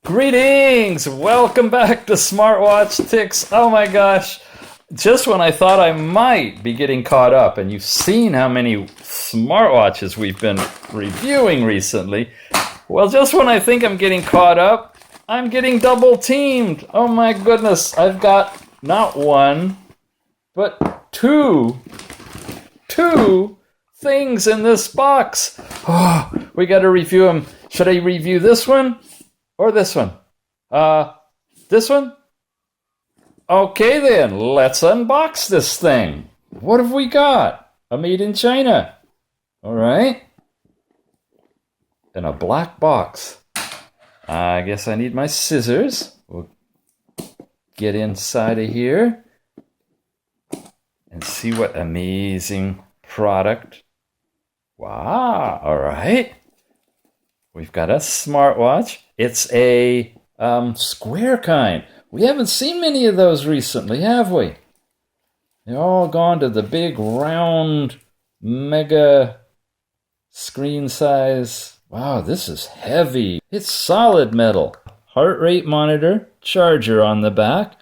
Greetings! Welcome back to Smartwatch Ticks. Oh my gosh, just when I thought I might be getting caught up, and you've seen how many smartwatches we've been reviewing recently, well, just when I think I'm getting caught up, I'm getting double teamed. Oh my goodness, I've got not one, but two things in this box. Oh, we got to review them. Should I review this one? Or this one? This one? Okay then, let's unbox this thing. What have we got? A made in China. All right. In a black box. I guess I need my scissors. We'll get inside of here and see what amazing product. Wow, all right. We've got a smartwatch. It's a square kind. We haven't seen many of those recently, have we? They're all gone to the big, round, mega screen size. Wow, this is heavy. It's solid metal. Heart rate monitor, charger on the back.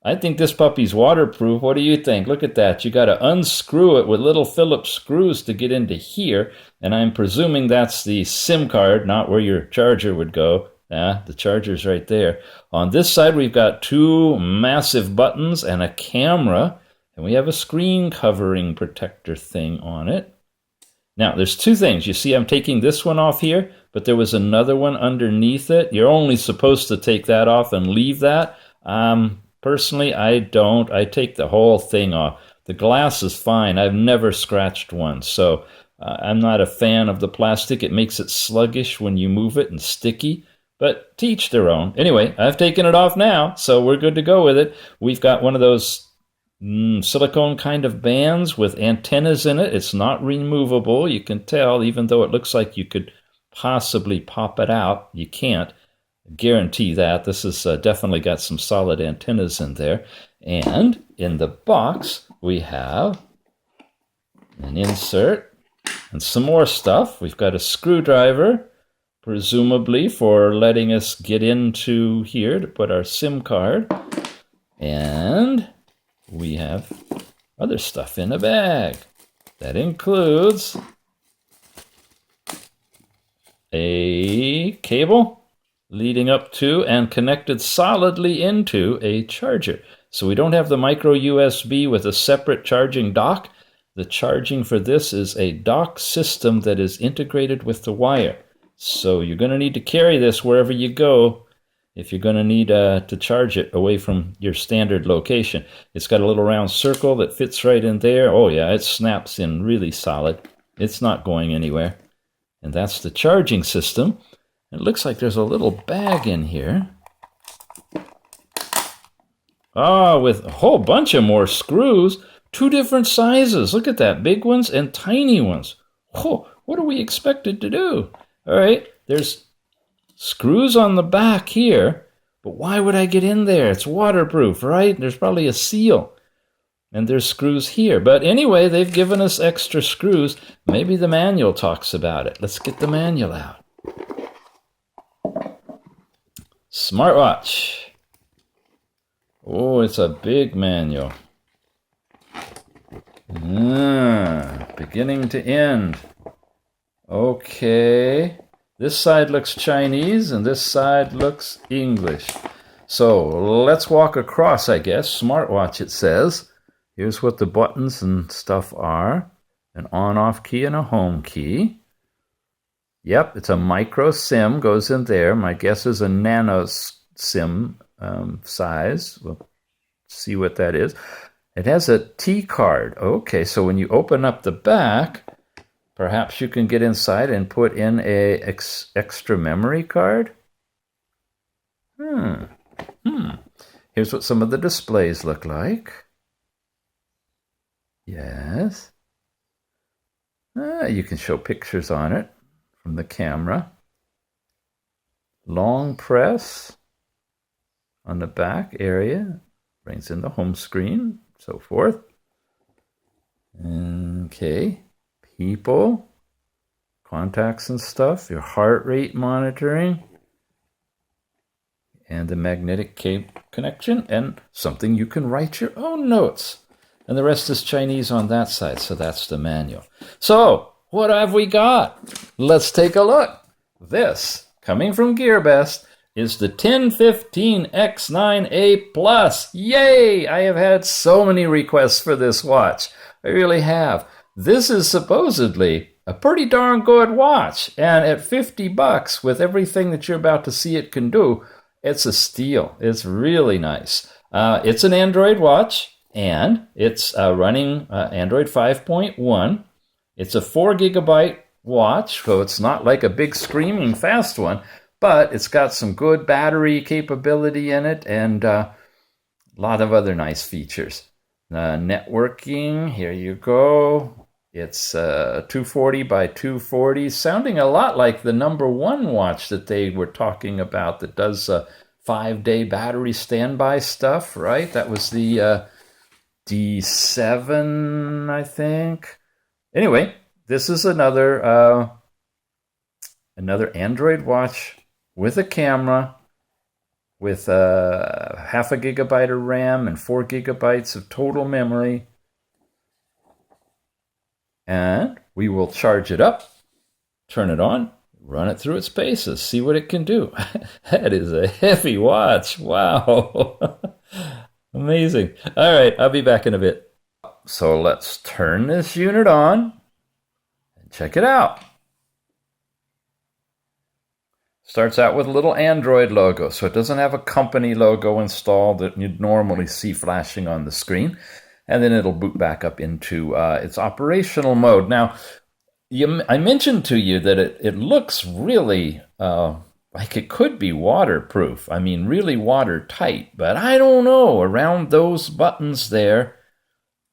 I think this puppy's waterproof. What do you think? Look at that. You got to unscrew it with little Phillips screws to get into here. And I'm presuming that's the SIM card, not where your charger would go. The charger's right there. On this side, we've got two massive buttons and a camera. And we have a screen covering protector thing on it. Now, there's two things. You see, I'm taking this one off here, but there was another one underneath it. You're only supposed to take that off and leave that. Personally, I don't. I take the whole thing off. The glass is fine. I've never scratched one. So I'm not a fan of the plastic. It makes it sluggish when you move it and sticky. But to each their own. Anyway, I've taken it off now, so we're good to go with it. We've got one of those silicone kind of bands with antennas in it. It's not removable. You can tell, even though it looks like you could possibly pop it out. You can't. Guarantee that. This has definitely got some solid antennas in there. And in the box, we have an insert and some more stuff. We've got a screwdriver, presumably for letting us get into here to put our SIM card. And we have other stuff in a bag. That includes a cable leading up to and connected solidly into a charger. So we don't have the micro USB with a separate charging dock. The charging for this is a dock system that is integrated with the wire. So you're going to need to carry this wherever you go if you're going to need to charge it away from your standard location. It's got a little round circle that fits right in there. Oh yeah, it snaps in really solid. It's not going anywhere. And that's the charging system. It looks like there's a little bag in here. With a whole bunch of more screws. Two different sizes. Look at that. Big ones and tiny ones. Oh, what are we expected to do? All right, there's screws on the back here. But why would I get in there? It's waterproof, right? There's probably a seal. And there's screws here. But anyway, they've given us extra screws. Maybe the manual talks about it. Let's get the manual out. Smartwatch. Oh, it's a big manual. Beginning to end. Okay. This side looks Chinese and this side looks English. So let's walk across, I guess. Smartwatch, it says. Here's what the buttons and stuff are. An on-off key and a home key. Yep, it's a micro SIM, goes in there. My guess is a nano SIM size. We'll see what that is. It has a T card. Okay, so when you open up the back, perhaps you can get inside and put in a extra memory card. Here's what some of the displays look like. Yes. You can show pictures on it from the camera. Long press on the back area. Brings in the home screen, so forth. Okay. People. Contacts and stuff. Your heart rate monitoring. and the magnetic cable connection, and something you can write your own notes. And the rest is Chinese on that side, so that's the manual. So, what have we got? Let's take a look. This, coming from Gearbest, is the TenFifteen X9A Plus. Yay! I have had so many requests for this watch. I really have. This is supposedly a pretty darn good watch, and at $50 with everything that you're about to see it can do, it's a steal. It's really nice. It's an Android watch, and it's running Android 5.1. It's a 4 gigabyte watch, so it's not like a big screaming fast one, but it's got some good battery capability in it and a lot of other nice features. Networking, here you go. It's 240 by 240, sounding a lot like the #1 watch that they were talking about that does 5-day battery standby stuff, right? That was the D7, I think. Anyway, this is another Android watch with a camera, with 0.5 gigabyte of RAM and 4 gigabytes of total memory. And we will charge it up, turn it on, run it through its paces, see what it can do. That is a heavy watch. Wow. Amazing. All right, I'll be back in a bit. So let's turn this unit on and check it out. Starts out with a little Android logo, so it doesn't have a company logo installed that you'd normally see flashing on the screen. And then it'll boot back up into its operational mode. Now, I mentioned to you that it looks really like it could be waterproof. I mean, really watertight. But I don't know. Around those buttons there,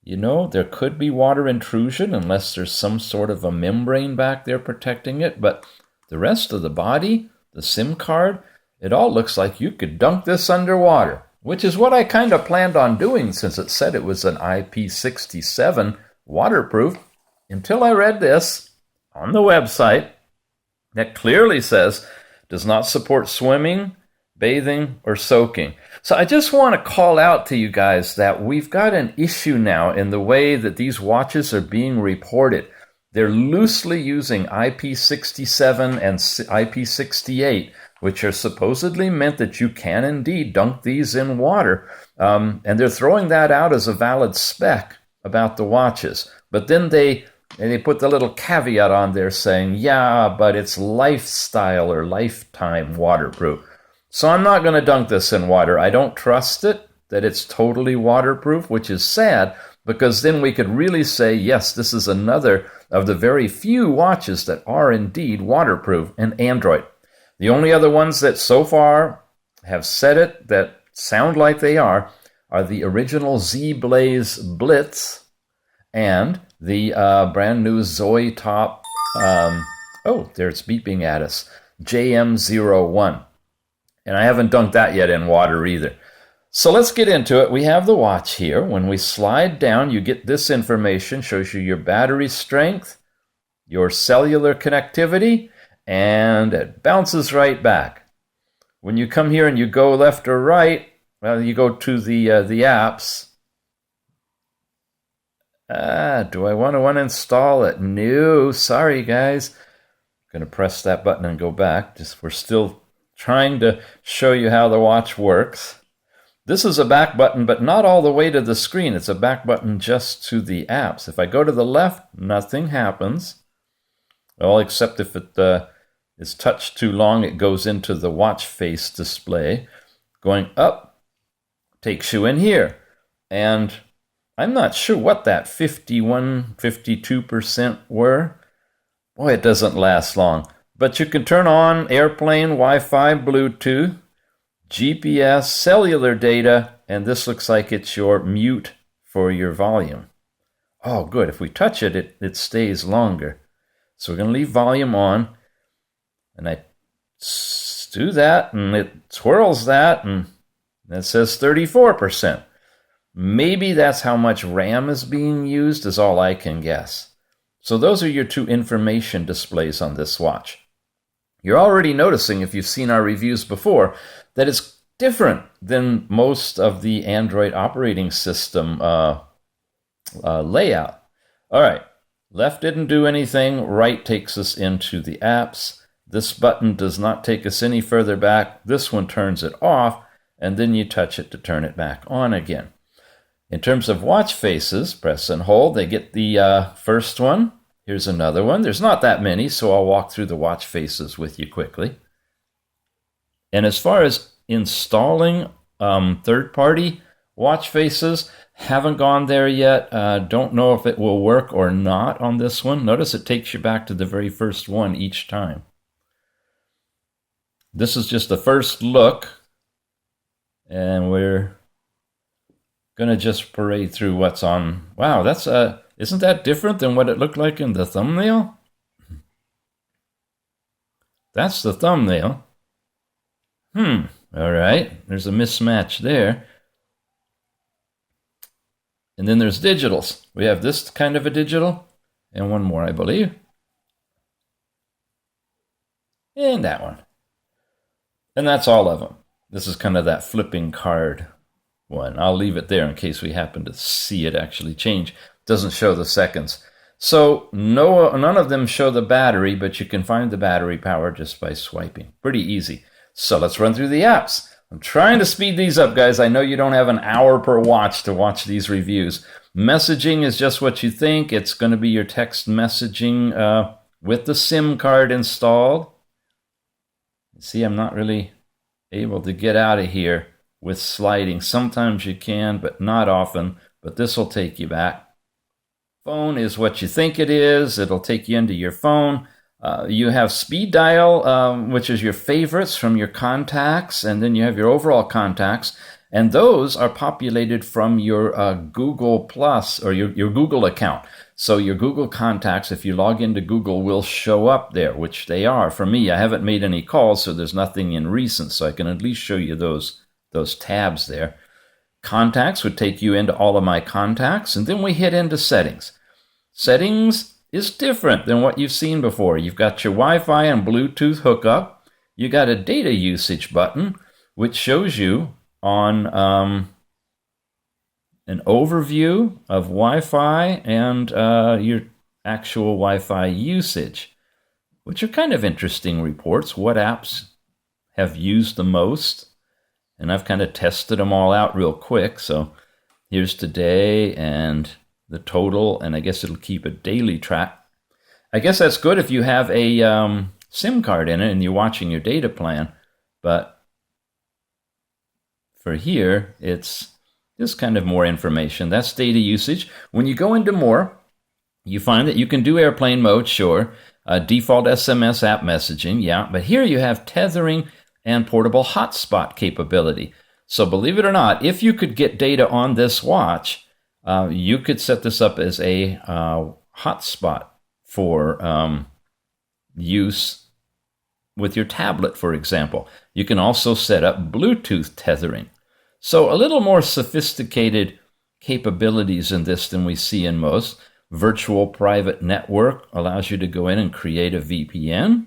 you know, there could be water intrusion unless there's some sort of a membrane back there protecting it. But the rest of the body, the SIM card, it all looks like you could dunk this underwater, which is what I kind of planned on doing since it said it was an IP67 waterproof, until I read this on the website that clearly says does not support swimming, bathing, or soaking. So I just want to call out to you guys that we've got an issue now in the way that these watches are being reported. They're loosely using IP67 and IP68, which are supposedly meant that you can indeed dunk these in water. And they're throwing that out as a valid spec about the watches. But then they put the little caveat on there saying, yeah, but it's lifestyle or lifetime waterproof. So I'm not going to dunk this in water. I don't trust it, that it's totally waterproof, which is sad, because then we could really say, yes, this is another of the very few watches that are indeed waterproof in Android. The only other ones that so far have said it that sound like they are the original Z-Blaze Blitz and the brand new Zoe Top, oh, there's beeping at us, JM01. And I haven't dunked that yet in water either. So let's get into it. We have the watch here. When we slide down, you get this information, shows you your battery strength, your cellular connectivity, and it bounces right back. When you come here and you go left or right, well, you go to the apps. Do I want to uninstall it? No, sorry guys. I'm going to press that button and go back. We're still trying to show you how the watch works. This is a back button, but not all the way to the screen. It's a back button just to the apps. If I go to the left, nothing happens. Well, except if it is touched too long, it goes into the watch face display. Going up takes you in here. And I'm not sure what that 51, 52% were. Boy, it doesn't last long. But you can turn on airplane, Wi-Fi, Bluetooth, GPS, cellular data, and this looks like it's your mute for your volume. Oh, good. If we touch it, it stays longer. So we're going to leave volume on, and I do that, and it swirls that, and it says 34%. Maybe that's how much RAM is being used, is all I can guess. So those are your two information displays on this watch. You're already noticing, if you've seen our reviews before, that it's different than most of the Android operating system layout. All right, left didn't do anything. Right takes us into the apps. This button does not take us any further back. This one turns it off, and then you touch it to turn it back on again. In terms of watch faces, press and hold. They get the first one. Here's another one. There's not that many, so I'll walk through the watch faces with you quickly. And as far as installing third-party watch faces, haven't gone there yet. Don't know if it will work or not on this one. Notice it takes you back to the very first one each time. This is just the first look, and we're gonna just parade through what's on. Wow, that's isn't that different than what it looked like in the thumbnail? That's the thumbnail. All right, there's a mismatch there. And then there's digitals. We have this kind of a digital, and one more, I believe. And that one. And that's all of them. This is kind of that flipping card one. I'll leave it there in case we happen to see it actually change. It doesn't show the seconds. So none of them show the battery, but you can find the battery power just by swiping. Pretty easy. So let's run through the apps. I'm trying to speed these up, guys. I know you don't have an hour per watch to watch these reviews. Messaging is just what you think. It's going to be your text messaging with the SIM card installed. See, I'm not really able to get out of here with sliding. Sometimes you can, but not often. But this will take you back. Phone is what you think it is. It'll take you into your phone. You have speed dial, which is your favorites from your contacts, and then you have your overall contacts, and those are populated from your Google Plus or your Google account. So your Google contacts, if you log into Google, will show up there, which they are. For me, I haven't made any calls, so there's nothing in recent, so I can at least show you those tabs there. Contacts would take you into all of my contacts, and then we hit into settings. Settings is different than what you've seen before. You've got your Wi-Fi and Bluetooth hookup. You got a data usage button, which shows you on an overview of Wi-Fi and your actual Wi-Fi usage, which are kind of interesting reports. What apps have used the most? And I've kind of tested them all out real quick. So here's today and the total, and I guess it'll keep a daily track. I guess that's good if you have a SIM card in it and you're watching your data plan. But for here, it's just kind of more information. That's data usage. When you go into more, you find that you can do airplane mode, sure. Default SMS app messaging, yeah. But here you have tethering and portable hotspot capability. So believe it or not, if you could get data on this watch, you could set this up as a hotspot for use with your tablet, for example. You can also set up Bluetooth tethering. So a little more sophisticated capabilities in this than we see in most. Virtual private network allows you to go in and create a VPN,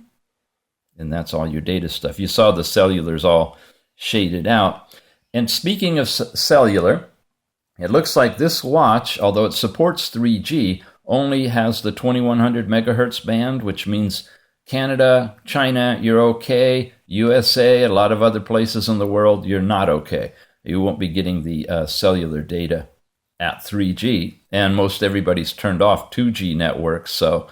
and that's all your data stuff. You saw the cellular's all shaded out. And speaking of cellular, it looks like this watch, although it supports 3G, only has the 2100 megahertz band, which means Canada, China, you're okay. USA, a lot of other places in the world, you're not okay. You won't be getting the cellular data at 3G. And most everybody's turned off 2G networks, so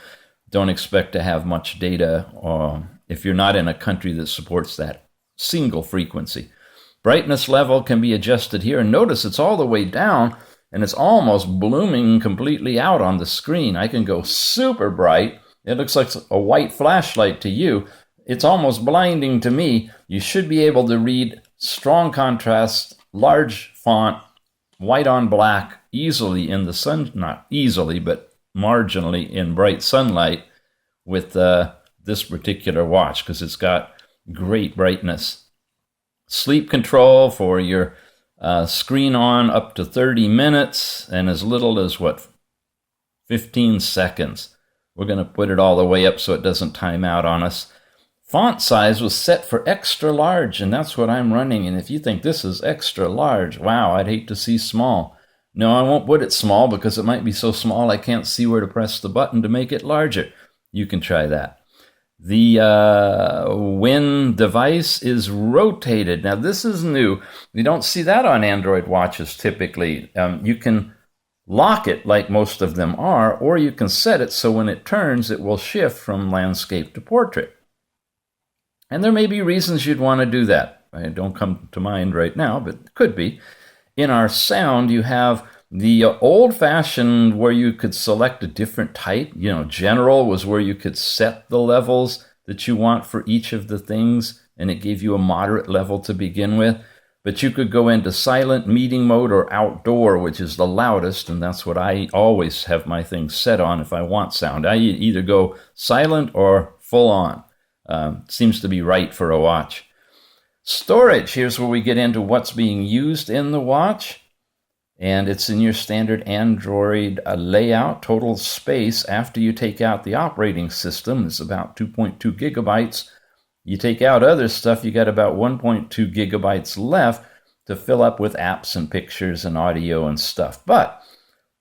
don't expect to have much data if you're not in a country that supports that single frequency. Brightness level can be adjusted here. And notice it's all the way down, and it's almost blooming completely out on the screen. I can go super bright. It looks like a white flashlight to you. It's almost blinding to me. You should be able to read strong contrast, large font, white on black, easily in the sun, not easily, but marginally in bright sunlight with this particular watch, because it's got great brightness. Sleep control for your screen on up to 30 minutes and as little as, 15 seconds. We're going to put it all the way up so it doesn't time out on us. font size was set for extra large, and that's what I'm running. And if you think this is extra large, wow, I'd hate to see small. No, I won't put it small because it might be so small I can't see where to press the button to make it larger. You can try that. The when device is rotated. Now this is new. You don't see that on Android watches typically. You can lock it like most of them are, or you can set it so when it turns, it will shift from landscape to portrait. And there may be reasons you'd want to do that. I don't come to mind right now, but it could be. In our sound, you have the old-fashioned where you could select a different type. General was where you could set the levels that you want for each of the things, and it gave you a moderate level to begin with. But you could go into silent, meeting mode, or outdoor, which is the loudest, and that's what I always have my things set on if I want sound. I either go silent or full on. Seems to be right for a watch. Storage, here's where we get into what's being used in the watch. And it's in your standard Android layout. Total space after you take out the operating system is about 2.2 gigabytes. You take out other stuff, you got about 1.2 gigabytes left to fill up with apps and pictures and audio and stuff. But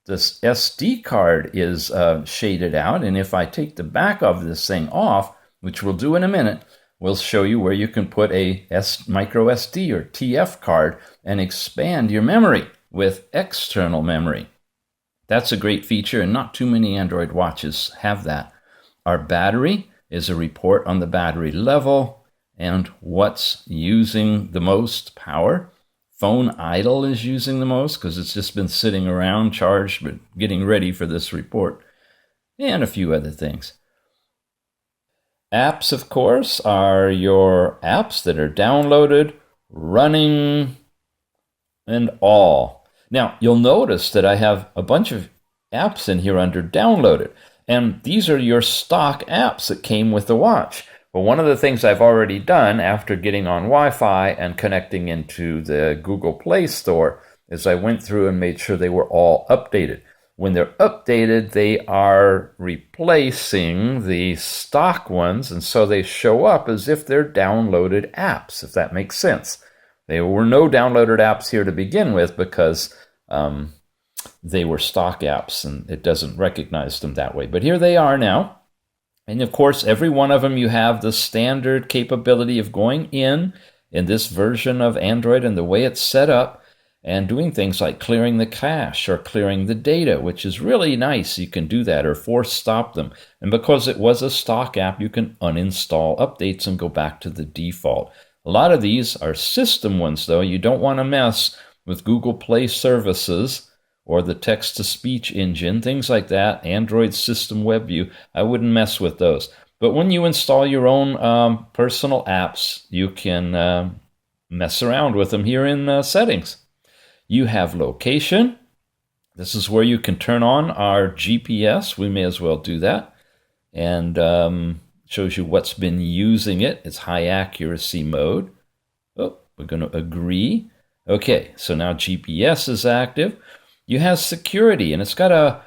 this SD card is shaded out, and if I take the back of this thing off, which we'll do in a minute, we'll show you where you can put a microSD or TF card and expand your memory with external memory. That's a great feature, and not too many Android watches have that. Our battery is a report on the battery level and what's using the most power. Phone idle is using the most because it's just been sitting around charged but getting ready for this report, and a few other things. Apps, of course, are your apps that are downloaded, running, and all. Now, you'll notice that I have a bunch of apps in here under downloaded, and these are your stock apps that came with the watch. Well, one of the things I've already done after getting on Wi-Fi and connecting into the Google Play Store is I went through and made sure they were all updated. When they're updated, they are replacing the stock ones, and so they show up as if they're downloaded apps, if that makes sense. There were no downloaded apps here to begin with because they were stock apps, and it doesn't recognize them that way. But here they are now. And of course, every one of them you have the standard capability of going in this version of Android and the way it's set up and doing things like clearing the cache or clearing the data, which is really nice. You can do that or force stop them. And because it was a stock app, you can uninstall updates and go back to the default. A lot of these are system ones, though. You don't want to mess with Google Play services or the text-to-speech engine, things like that, Android System Web View. I wouldn't mess with those. But when you install your own personal apps, you can mess around with them here in settings. You have location. This is where you can turn on our GPS. We may as well do that. And shows you what's been using it. It's high accuracy mode. Oh, we're going to agree. Okay, so now GPS is active. You have security, and it's got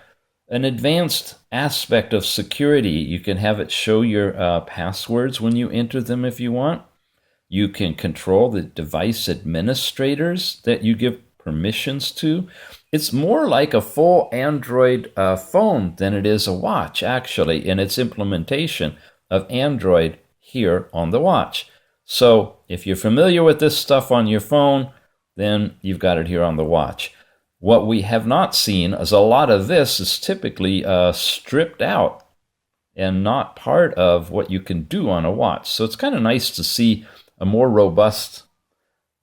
an advanced aspect of security. You can have it show your passwords when you enter them if you want. You can control the device administrators that you give permissions to. It's more like a full Android phone than it is a watch, actually, in its implementation of Android here on the watch. So if you're familiar with this stuff on your phone, then you've got it here on the watch. What we have not seen is a lot of this is typically stripped out and not part of what you can do on a watch. So it's kind of nice to see a more robust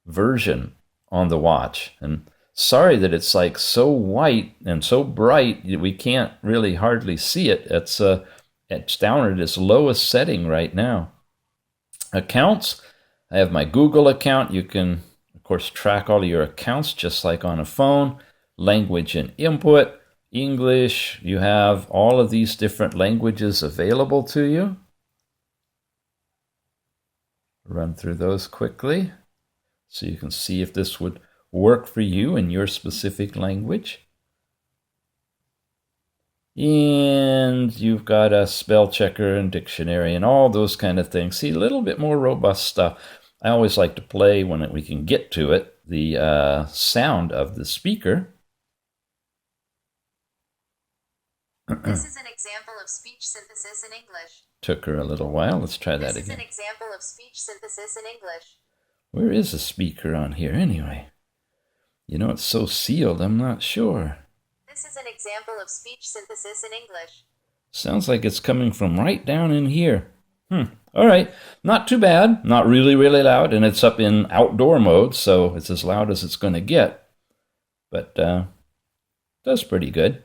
version on the watch. And sorry that it's like so white and so bright we can't really hardly see it. It's down at its lowest setting right now. Accounts, I have my Google account. You can, of course, track all of your accounts just like on a phone. Language and input, English, you have all of these different languages available to you. Run through those quickly so you can see if this would work for you in your specific language. And you've got a spell checker and dictionary and all those kind of things. See, a little bit more robust stuff. I always like to play when we can get to it, the sound of the speaker. This is an example of speech synthesis in English. Took her a little while. Let's try that again. This is an example of speech synthesis in English. Where is the speaker on here anyway? You know, it's so sealed, I'm not sure. This is an example of speech synthesis in English. Sounds like it's coming from right down in here. All right, not too bad. Not really, really loud, and it's up in outdoor mode, so it's as loud as it's going to get. But does pretty good.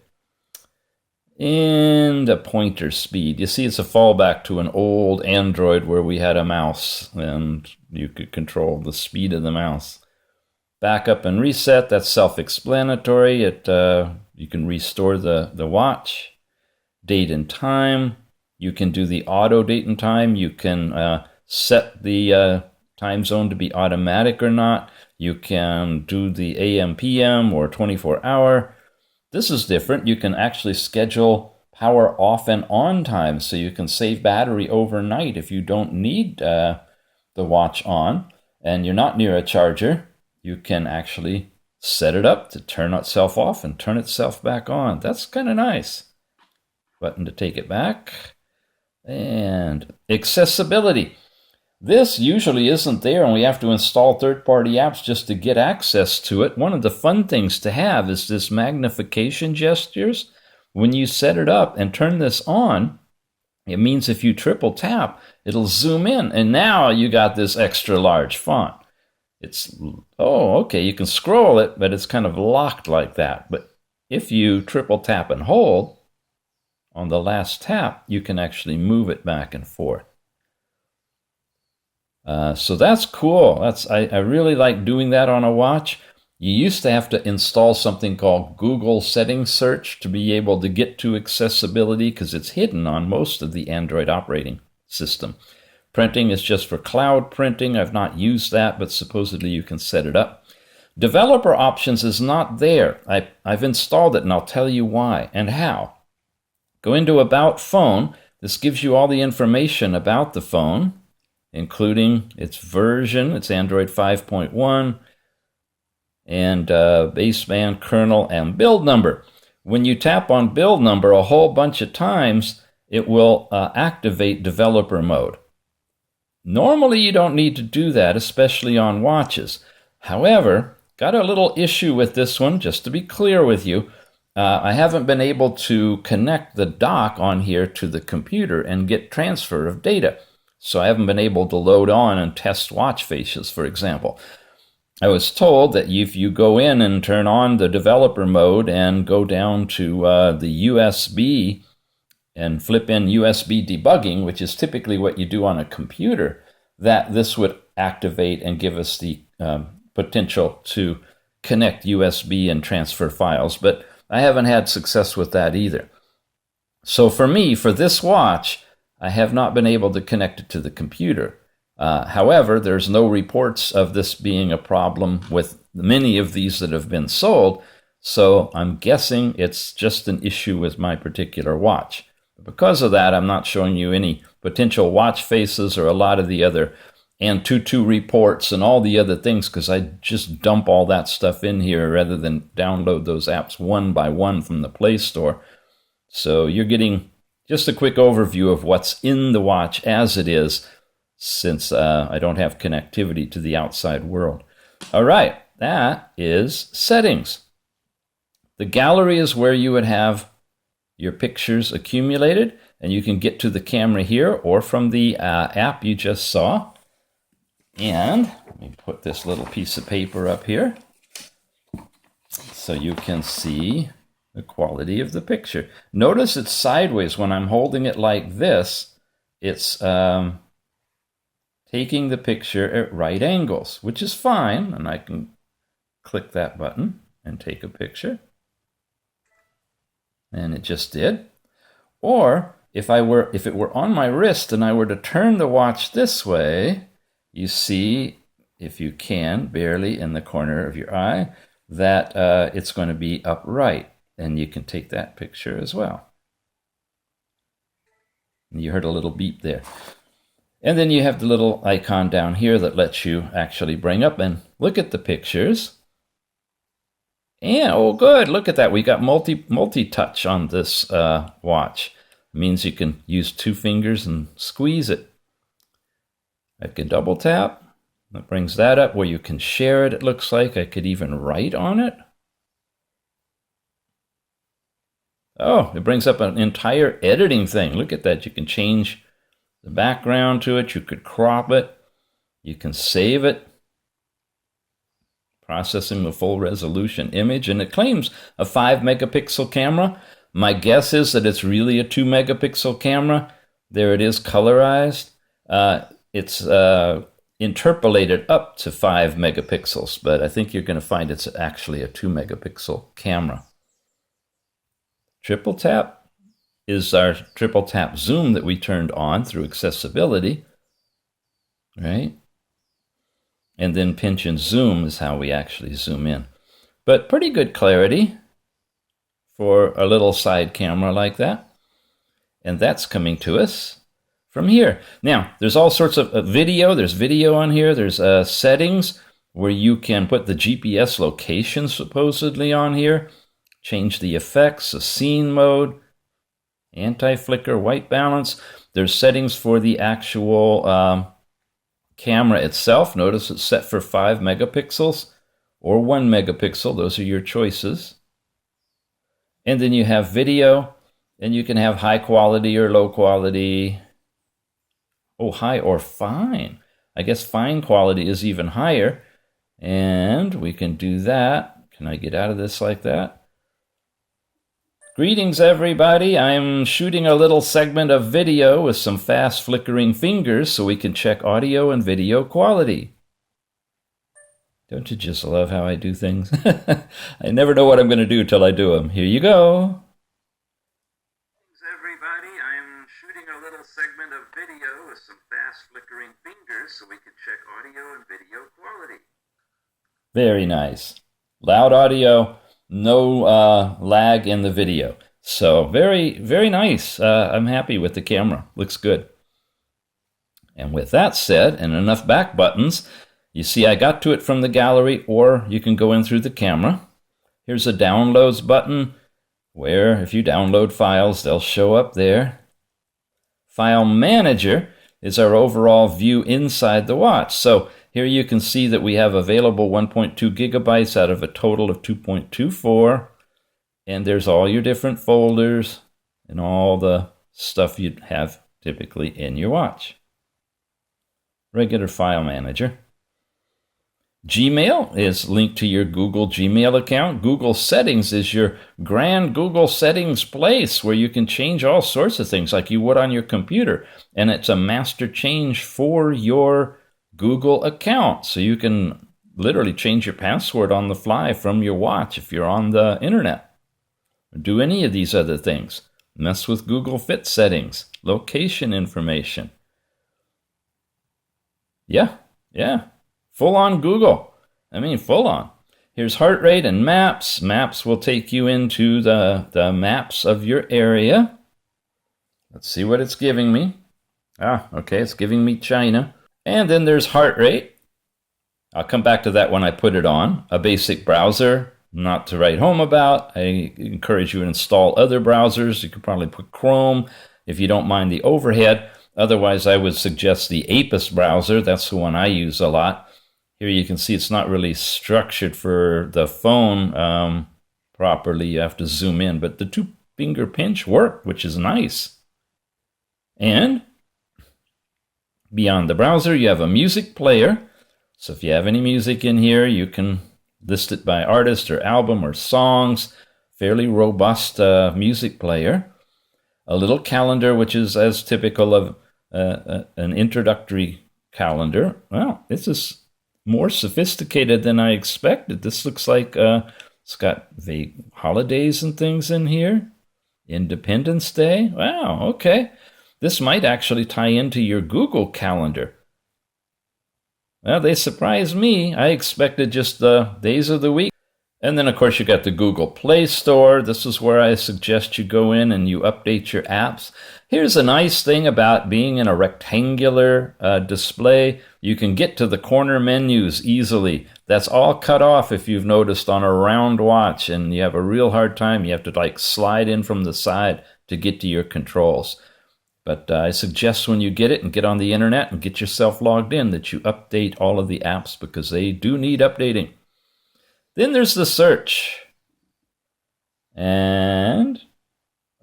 And a pointer speed. You see, it's a fallback to an old Android where we had a mouse, and you could control the speed of the mouse. Backup and reset, that's self-explanatory. You can restore the watch. Date and time. You can do the auto date and time. You can set the time zone to be automatic or not. You can do the AM, PM, or 24-hour. This is different. You can actually schedule power off and on time, so you can save battery overnight if you don't need the watch on and you're not near a charger. You can actually set it up to turn itself off and turn itself back on. That's kind of nice. Button to take it back. And accessibility. This usually isn't there, and we have to install third-party apps just to get access to it. One of the fun things to have is this magnification gestures. When you set it up and turn this on, it means if you triple tap, it'll zoom in, and now you got this extra large font. Okay, you can scroll it, but it's kind of locked like that. But if you triple tap and hold, on the last tap, you can actually move it back and forth. So that's cool. I really like doing that on a watch. You used to have to install something called Google Settings Search to be able to get to accessibility because it's hidden on most of the Android operating system. Printing is just for cloud printing. I've not used that, but supposedly you can set it up. Developer options is not there. I've installed it, and I'll tell you why and how. Go into About Phone. This gives you all the information about the phone, including its version. It's Android 5.1, and baseband, kernel, and build number. When you tap on build number a whole bunch of times, it will activate developer mode. Normally, you don't need to do that, especially on watches. However, got a little issue with this one, just to be clear with you. I haven't been able to connect the dock on here to the computer and get transfer of data. So I haven't been able to load on and test watch faces, for example. I was told that if you go in and turn on the developer mode and go down to the USB and flip in USB debugging, which is typically what you do on a computer, that this would activate and give us the potential to connect USB and transfer files. But I haven't had success with that either. So for me, for this watch, I have not been able to connect it to the computer. However, there's no reports of this being a problem with many of these that have been sold, so I'm guessing it's just an issue with my particular watch. Because of that, I'm not showing you any potential watch faces or a lot of the other Antutu reports and all the other things, because I just dump all that stuff in here rather than download those apps one by one from the Play Store. So you're getting just a quick overview of what's in the watch as it is, since I don't have connectivity to the outside world. All right, that is settings. The gallery is where you would have your pictures accumulated, and you can get to the camera here or from the app you just saw. And let me put this little piece of paper up here so you can see the quality of the picture. Notice it's sideways. When I'm holding it like this, it's taking the picture at right angles, which is fine. And I can click that button and take a picture. And it just did. Or if it were on my wrist and I were to turn the watch this way, you see, if you can, barely in the corner of your eye, that it's going to be upright. And you can take that picture as well. You heard a little beep there. And then you have the little icon down here that lets you actually bring up and look at the pictures. And, oh, good, look at that. We got multi-touch on this watch. It means you can use 2 fingers and squeeze it. I can double tap. That brings that up where you can share it, it looks like. I could even write on it. Oh, it brings up an entire editing thing. Look at that. You can change the background to it. You could crop it. You can save it. Processing the full resolution image. And it claims a 5 megapixel camera. My guess is that it's really a 2 megapixel camera. There it is, colorized. It's interpolated up to 5 megapixels, but I think you're going to find it's actually a 2 megapixel camera. Triple tap is our triple tap zoom that we turned on through accessibility, right? And then pinch and zoom is how we actually zoom in. But pretty good clarity for a little side camera like that. And that's coming to us from here. Now, there's all sorts of video. There's video on here. There's settings where you can put the GPS location supposedly on here. Change the effects, the scene mode, anti-flicker, white balance. There's settings for the actual camera itself. Notice it's set for 5 megapixels or 1 megapixel. Those are your choices. And then you have video, and you can have high quality or low quality. Oh, high or fine. I guess fine quality is even higher. And we can do that. Can I get out of this like that? Greetings, everybody. I'm shooting a little segment of video with some fast flickering fingers so we can check audio and video quality. Don't you just love how I do things? I never know what I'm going to do till I do them. Here you go. Greetings, everybody. I'm shooting a little segment of video with some fast flickering fingers so we can check audio and video quality. Very nice. Loud audio. No lag in the video. So very, very nice. I'm happy with the camera. Looks good. And with that said, and enough back buttons, you see I got to it from the gallery, or you can go in through the camera. Here's a downloads button where if you download files, they'll show up there. File Manager is our overall view inside the watch. So here you can see that we have available 1.2 gigabytes out of a total of 2.24. And there's all your different folders and all the stuff you'd have typically in your watch. Regular File Manager. Gmail is linked to your Google Gmail account. Google Settings is your grand Google Settings place where you can change all sorts of things like you would on your computer. And it's a master change for your Google account. So you can literally change your password on the fly from your watch if you're on the internet. Or do any of these other things. Mess with Google Fit settings, location information. Yeah. Full on Google. I mean, full on. Here's heart rate and maps. Maps will take you into the maps of your area. Let's see what it's giving me. Okay, it's giving me China. And then there's heart rate. I'll come back to that when I put it on. A basic browser, not to write home about. I encourage you to install other browsers. You could probably put Chrome if you don't mind the overhead. Otherwise, I would suggest the Apis browser. That's the one I use a lot. Here you can see it's not really structured for the phone properly. You have to zoom in, but the 2-finger pinch work, which is nice. And beyond the browser, you have a music player. So if you have any music in here, you can list it by artist or album or songs. Fairly robust music player. A little calendar, which is as typical of an introductory calendar. Well, this is more sophisticated than I expected. This looks like it's got the holidays and things in here. Independence Day. Wow, okay. This might actually tie into your Google Calendar. Well, they surprised me. I expected just the days of the week. And then, of course, you got the Google Play Store. This is where I suggest you go in and you update your apps. Here's a nice thing about being in a rectangular display. You can get to the corner menus easily. That's all cut off, if you've noticed, on a round watch, and you have a real hard time. You have to like slide in from the side to get to your controls. But I suggest when you get it and get on the internet and get yourself logged in that you update all of the apps, because they do need updating. Then there's the search. And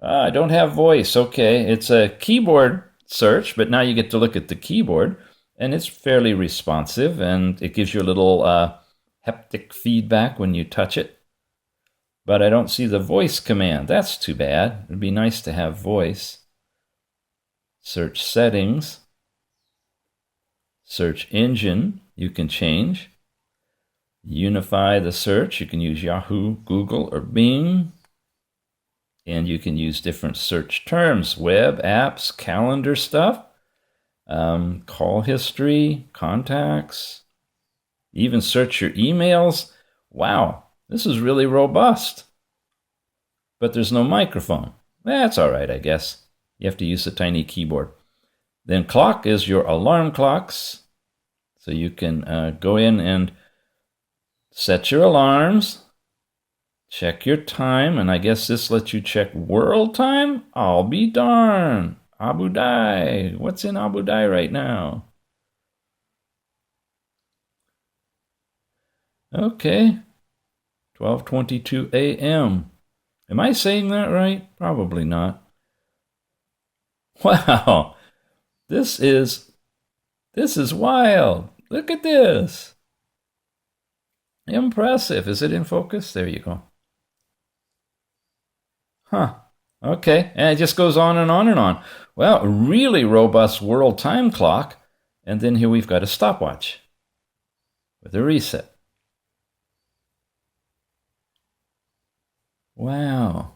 I don't have voice. Okay, it's a keyboard search, but now you get to look at the keyboard, and it's fairly responsive, and it gives you a little haptic feedback when you touch it. But I don't see the voice command. That's too bad. It'd be nice to have voice. Search settings. Search engine you can change. Unify the search. You can use Yahoo, Google, or Bing. And you can use different search terms, web, apps, calendar stuff, call history, contacts, even search your emails. Wow, this is really robust. But there's no microphone. That's all right, I guess. You have to use the tiny keyboard. Then clock is your alarm clocks. So you can go in and set your alarms. Check your time, and I guess this lets you check world time? I'll be darned. Abu Dhabi. What's in Abu Dhabi right now? Okay. 12:22 a.m. Am I saying that right? Probably not. Wow. This is wild. Look at this. Impressive. Is it in focus? There you go. Huh. Okay. And it just goes on and on and on. Well, a really robust world time clock. And then here we've got a stopwatch with a reset. Wow.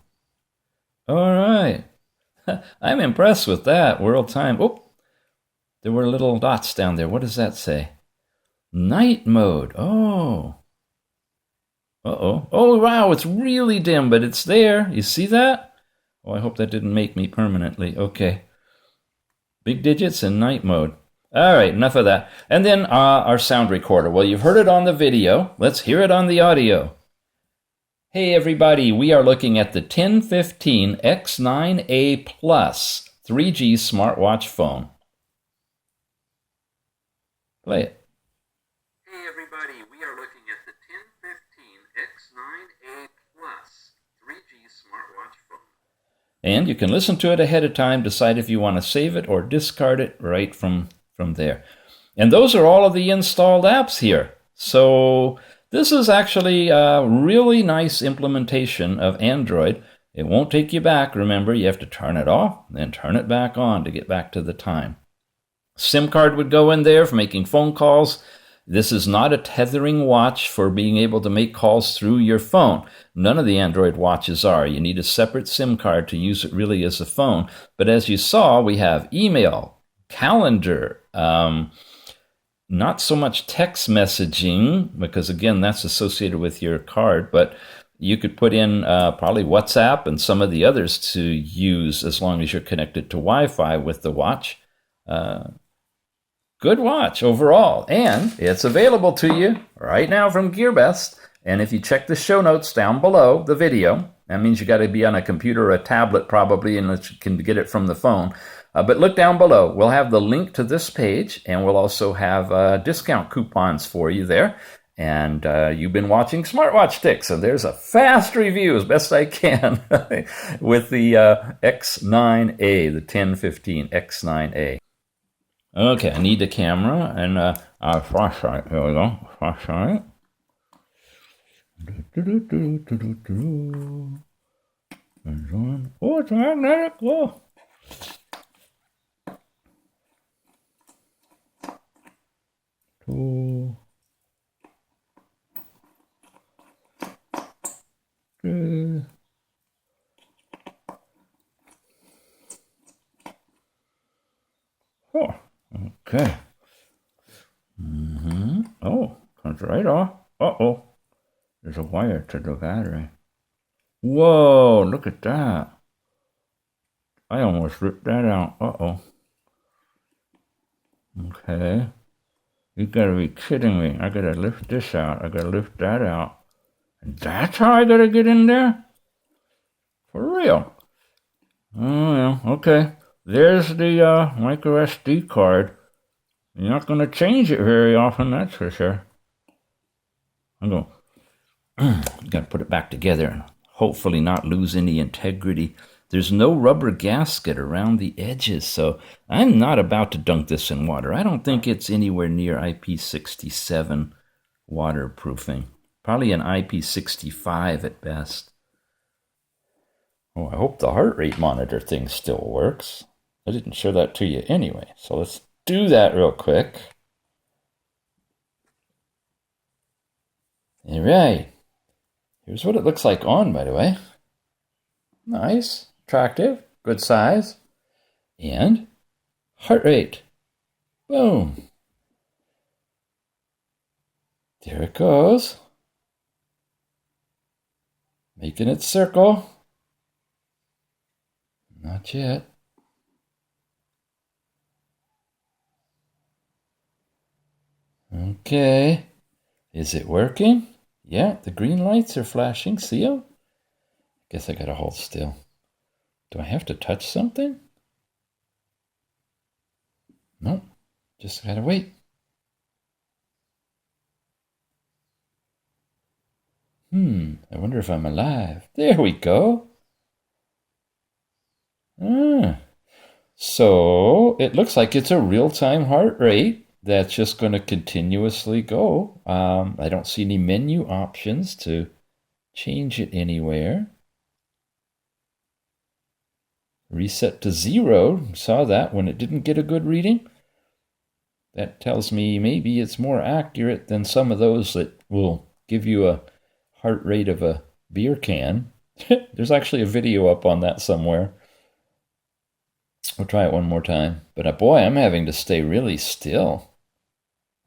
All right. I'm impressed with that. World time. Oh, there were little dots down there. What does that say? Night mode. Oh. Uh-oh. Oh, wow, it's really dim, but it's there. You see that? Oh, I hope that didn't make me permanently. Okay. Big digits and night mode. All right, enough of that. And then our sound recorder. Well, you've heard it on the video. Let's hear it on the audio. Hey, everybody. We are looking at the TenFifteen X9A Plus 3G smartwatch phone. Play it. Hey everybody, we are looking at the TenFifteen X9A Plus 3G smartwatch phone. And you can listen to it ahead of time, decide if you want to save it or discard it right from there. And those are all of the installed apps here. So this is actually a really nice implementation of Android. It won't take you back. Remember, you have to turn it off, then turn it back on to get back to the time. SIM card would go in there for making phone calls. This is not a tethering watch for being able to make calls through your phone. None of the Android watches are. You need a separate SIM card to use it really as a phone. But as you saw, we have email, calendar, not so much text messaging, because again, that's associated with your card, but you could put in probably WhatsApp and some of the others to use as long as you're connected to Wi-Fi with the watch. Good watch overall, and it's available to you right now from Gearbest. And if you check the show notes down below the video, that means you got to be on a computer or a tablet probably, and you can get it from the phone. But look down below. We'll have the link to this page, and we'll also have discount coupons for you there. And you've been watching Smartwatch Tips, so there's a fast review as best I can with the X9A, the TenFifteen X9A. Okay, I need the camera and our flashlight. Here we go, flashlight. Oh, it's magnetic. Oh. Two, three. Oh, okay. Oh, turns right off. Uh-oh. There's a wire to the battery. Whoa, look at that. I almost ripped that out. Uh-oh. Okay. You gotta be kidding me. I gotta lift this out. I gotta lift that out. And that's how I gotta get in there? For real. Oh, yeah. Okay. There's the microSD card. You're not gonna change it very often, that's for sure. I'm going gotta put it back together and hopefully not lose any integrity. There's no rubber gasket around the edges, so I'm not about to dunk this in water. I don't think it's anywhere near IP67 waterproofing. Probably an IP65 at best. Oh, I hope the heart rate monitor thing still works. I didn't show that to you anyway, so let's do that real quick. All right. Here's what it looks like on, by the way. Nice. Attractive, good size, and heart rate. Boom. There it goes. Making it circle. Not yet. Okay. Is it working? Yeah, the green lights are flashing. See them? Guess I gotta hold still. Do I have to touch something? Nope. Just gotta wait. I wonder if I'm alive. There we go. So it looks like it's a real-time heart rate that's just going to continuously go. I don't see any menu options to change it anywhere. Reset to 0. Saw that when it didn't get a good reading. That tells me maybe it's more accurate than some of those that will give you a heart rate of a beer can. There's actually a video up on that somewhere. We'll try it one more time. But boy, I'm having to stay really still.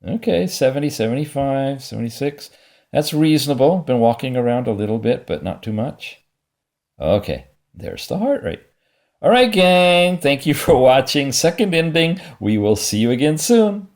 Okay, 70, 75, 76. That's reasonable. Been walking around a little bit, but not too much. Okay, there's the heart rate. All right, gang. Thank you for watching. Second ending. We will see you again soon.